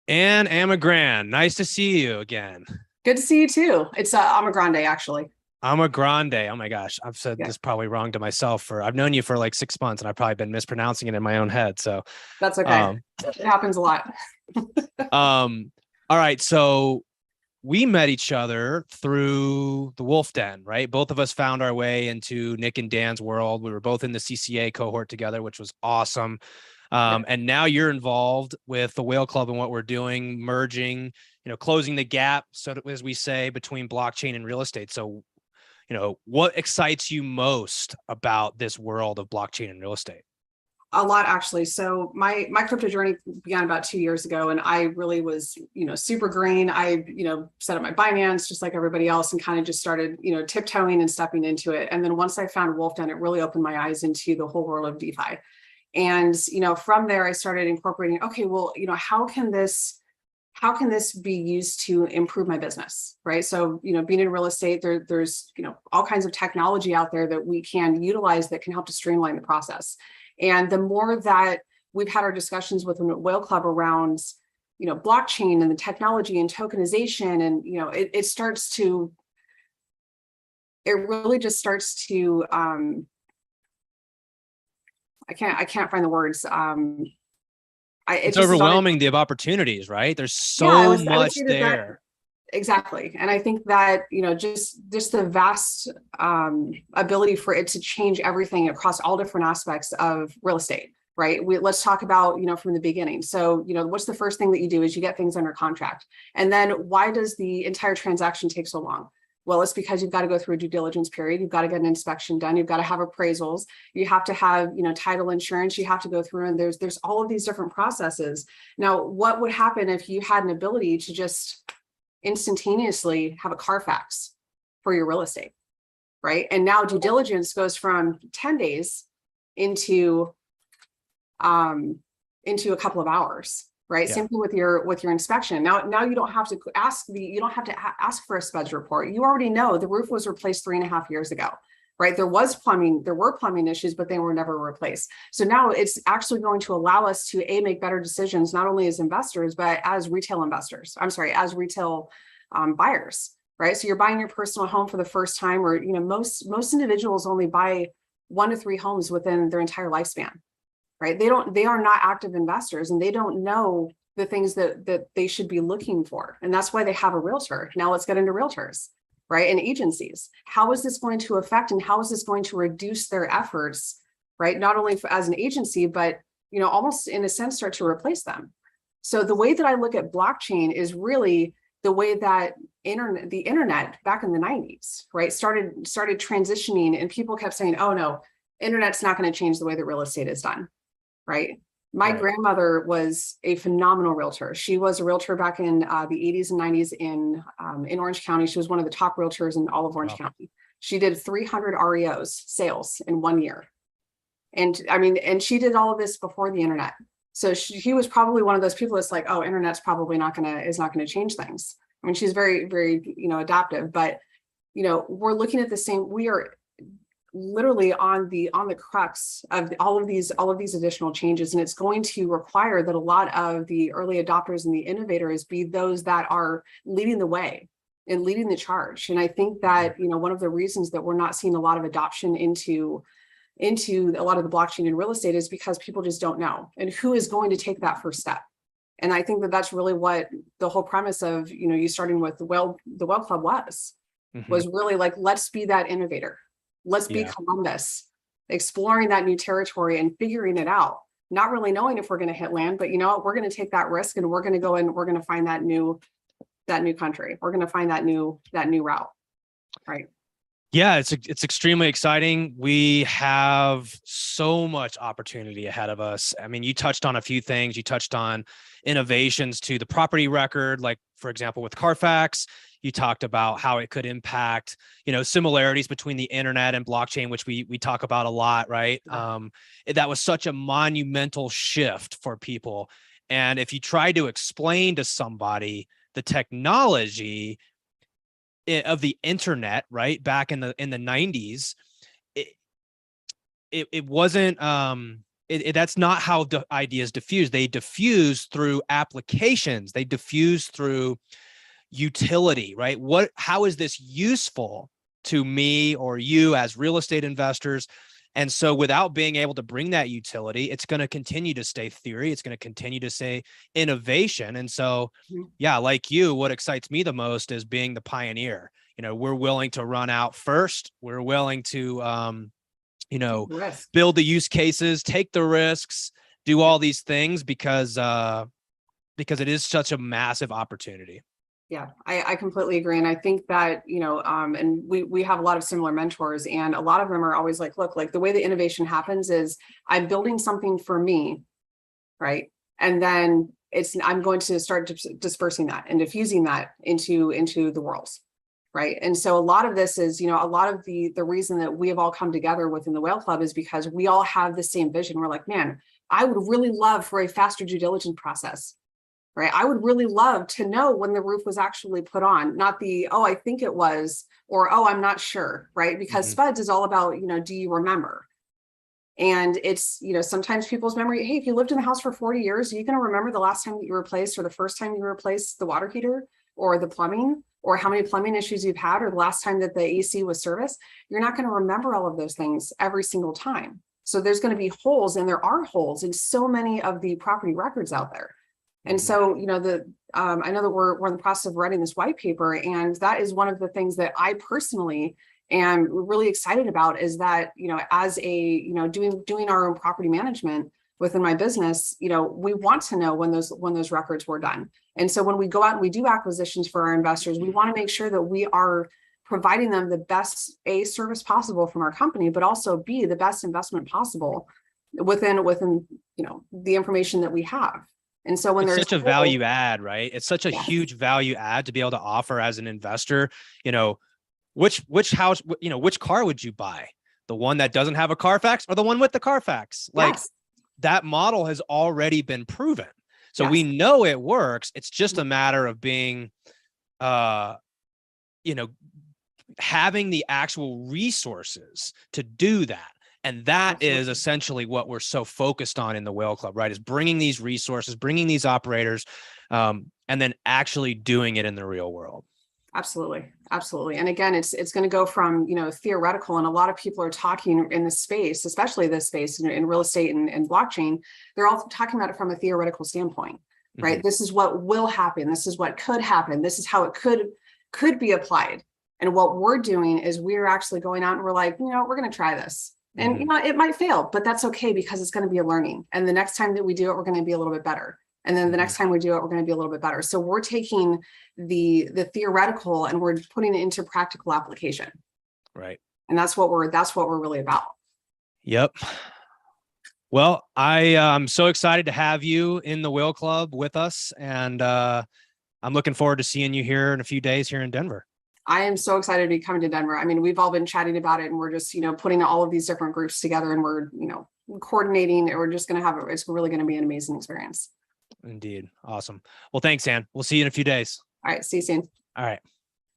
Anne Amagrande, nice to see you again. Good to see you too. It's Amagrande, actually. Amagrande. Oh my gosh, I've said Yeah, this probably wrong to myself for I've known you for like 6 months and I've probably been mispronouncing it in my own head. So, that's okay. um, It happens a lot. um, all right. So we met each other through the Wolf Den, right? Both of us found our way into Nick and Dan's world. We were both in the CCA cohort together, which was awesome. Yeah. And now you're involved with the Whale Club and what we're doing, merging, closing the gap, so that, as we say, between blockchain and real estate. So, what excites you most about this world of blockchain and real estate? A lot actually. So my crypto journey began about 2 years ago, and I really was super green. I set up my Binance just like everybody else, and kind of just started tiptoeing and stepping into it. And then once I found Wolf Den, it really opened my eyes into the whole world of DeFi. And from there, I started incorporating. Okay, well, how can this be used to improve my business, right? So being in real estate, there's all kinds of technology out there that we can utilize that can help to streamline the process. And the more that we've had our discussions with the Whale Club around blockchain and the technology and tokenization, and it really just starts to I can't find the words. It It's just is on it. overwhelming the opportunities, right? There's Yeah, so I would much say that there. exactly. And I think that just the vast ability for it to change everything across all different aspects of real estate. Right. Let's talk about, from the beginning. So, what's the first thing that you do is you get things under contract. And then why does the entire transaction take so long? Well, it's because you've got to go through a due diligence period. You've got to get an inspection done. You've got to have appraisals. You have to have, title insurance. You have to go through, and there's all of these different processes. Now, what would happen if you had an ability to just instantaneously have a Carfax for your real estate, right? And now due diligence goes from 10 days into a couple of hours, right? Yeah. Same thing with your inspection. Now you don't have to ask for a SPEDS report. You already know the roof was replaced 3.5 years ago, right? There were plumbing issues, but they were never replaced. So now it's actually going to allow us to make better decisions, not only as investors, but as retail investors. I'm sorry, as retail buyers, right? So you're buying your personal home for the first time, or most individuals only buy 1 to 3 homes within their entire lifespan, right? They are not active investors, and they don't know the things that they should be looking for. And that's why they have a realtor. Now let's get into realtors, right? And agencies. How is this going to affect, and how is this going to reduce their efforts, right? Not only as an agency, but, almost in a sense, start to replace them. So the way that I look at blockchain is really the way that the internet back in the 90s, right, started transitioning, and people kept saying, oh no, internet's not going to change the way that real estate is done, right? My Right. grandmother was a phenomenal realtor. She was a realtor back in the 80s and 90s in Orange County. She was one of the top realtors in all of Orange Wow. County. She did 300 REOs sales in 1 year. And I mean, and she did all of this before the internet. So he was probably one of those people that's like, oh, internet's probably not gonna change things. I mean, she's very, very, adaptive, but we're looking at the same, we are literally on the crux of all of these additional changes. And it's going to require that a lot of the early adopters and the innovators be those that are leading the way and leading the charge. And I think that, one of the reasons that we're not seeing a lot of adoption into a lot of the blockchain in real estate is because people just don't know, and who is going to take that first step. And I think that that's really what the whole premise of, you starting with the Whale Club Hmm. was really like, let's be that innovator. Let's be Yeah. Columbus, exploring that new territory and figuring it out, not really knowing if we're going to hit land, but we're going to take that risk, and we're going to go and we're going to find that new country. We're going to find that new route. Right. Yeah, it's extremely exciting. We have so much opportunity ahead of us. I mean, you touched on a few things. You touched on innovations to the property record, like for example with Carfax. You talked about how it could impact, similarities between the internet and blockchain, which we talk about a lot, right? That was such a monumental shift for people. And if you try to explain to somebody the technology of the internet, right, back in the 90s, it wasn't that's not how the ideas diffuse. They diffuse through applications. They diffuse through utility, right? How is this useful to me or you as real estate investors? And so without being able to bring that utility, it's going to continue to stay theory. It's going to continue to say innovation. And so, yeah, like you, what excites me the most is being the pioneer. We're willing to run out first. We're willing to, build the use cases, take the risks, do all these things because it is such a massive opportunity. Yeah, I completely agree. And I think that, and we have a lot of similar mentors, and a lot of them are always like, look, like the way the innovation happens is I'm building something for me, right? And then I'm going to start dispersing that and diffusing that into the world. Right. And so a lot of this is, a lot of the reason that we have all come together within the Whale Club is because we all have the same vision. We're like, man, I would really love for a faster due diligence process. Right. I would really love to know when the roof was actually put on, not oh, I think it was, or, oh, I'm not sure. Right. Because SPUDS is all about, do you remember? And it's, sometimes people's memory, hey, if you lived in the house for 40 years, are you going to remember the last time that you replaced, or the first time you replaced the water heater or the plumbing, or how many plumbing issues you've had, or the last time that the AC was serviced? You're not going to remember all of those things every single time. So there's going to be holes, and there are holes in so many of the property records out there. And so, I know that we're in the process of writing this white paper, and that is one of the things that I personally am really excited about, is that, as doing our own property management within my business, we want to know when those records were done. And so when we go out and we do acquisitions for our investors, we want to make sure that we are providing them the best service possible from our company, but also B, the best investment possible within the information that we have. And so when it's there's such a value add, right? It's such a huge value add to be able to offer as an investor. Which house, which car would you buy? The one that doesn't have a Carfax, or the one with the Carfax? Like, that model has already been proven. So we know it works. It's just a matter of being, having the actual resources to do that. And that is essentially what we're so focused on in the Whale Club, right? Is bringing these resources, bringing these operators, and then actually doing it in the real world. Absolutely. Absolutely. And again, it's going to go from, theoretical, and a lot of people are talking in this space, especially this space in real estate and blockchain. They're all talking about it from a theoretical standpoint, right? This is what will happen. This is what could happen. This is how it could be applied. And what we're doing is we're actually going out and we're like, we're going to try this. And, it might fail, but that's okay, because it's going to be a learning. And the next time that we do it, we're going to be a little bit better. And then the next time we do it, we're going to be a little bit better. So we're taking the theoretical and we're putting it into practical application. Right. And that's what we're really about. Yep. Well, I'm so excited to have you in the Whale Club with us. And I'm looking forward to seeing you here in a few days here in Denver. I am so excited to be coming to Denver. I mean, we've all been chatting about it, and we're just, putting all of these different groups together, and we're, coordinating, and we're just going to it's really going to be an amazing experience. Indeed. Awesome. Well, thanks, Anne. We'll see you in a few days. All right. See you soon. All right.